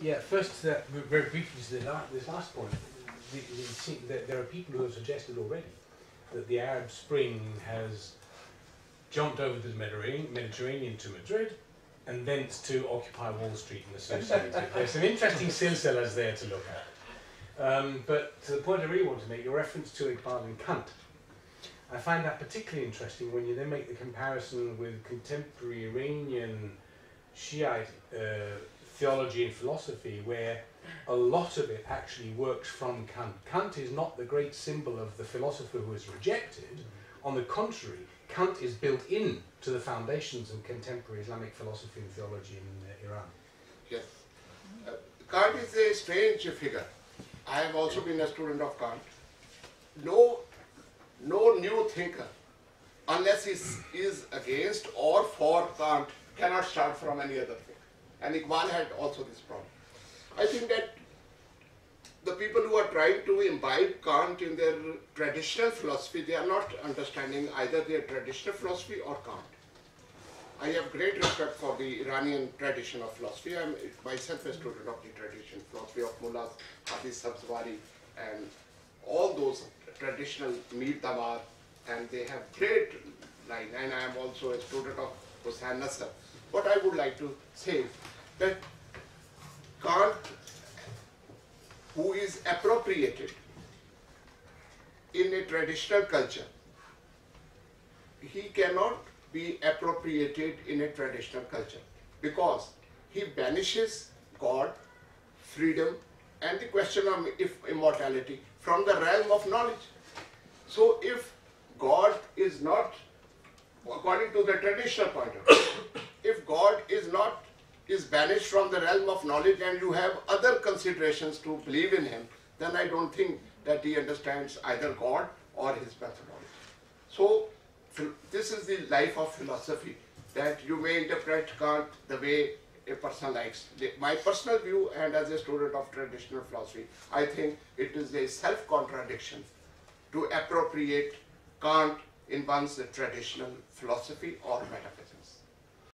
Yeah, first, very briefly, to this last point, there are people who have suggested already that the Arab Spring has jumped over the Mediterranean to Madrid, and thence to occupy Wall Street and associated. There's some interesting silsilas there to look at. But to the point I really want to make, your reference to Iqbal and Kant, I find that particularly interesting when you then make the comparison with contemporary Iranian Shiite theology and philosophy, where a lot of it actually works from Kant. Kant is not the great symbol of the philosopher who is rejected. On the contrary, Kant is built in to the foundations of contemporary Islamic philosophy and theology in Iran. Yes. Kant is a strange figure. I have also been a student of Kant. No new thinker, unless he is against or for Kant, cannot start from any other thing. And Iqbal had also this problem. I think that the people who are trying to imbibe Kant in their traditional philosophy, they are not understanding either their traditional philosophy or Kant. I have great respect for the Iranian tradition of philosophy. I am myself a student of the tradition, philosophy of mullahs, Hafiz Sabzwari, and all those traditional Mir Damar, and they have great line. And I am also a student of Hussain Nasr. What I would like to say that Kant, who is appropriated in a traditional culture, he cannot be appropriated in a traditional culture because he banishes God, freedom, and the question of immortality from the realm of knowledge. So if God is not, according to the traditional point of view, if God is banished from the realm of knowledge and you have other considerations to believe in him, then I don't think that he understands either God or his methodology. So this is the life of philosophy, that you may interpret Kant the way a person likes. My personal view, and as a student of traditional philosophy, I think it is a self-contradiction to appropriate Kant in one's traditional philosophy or metaphysics.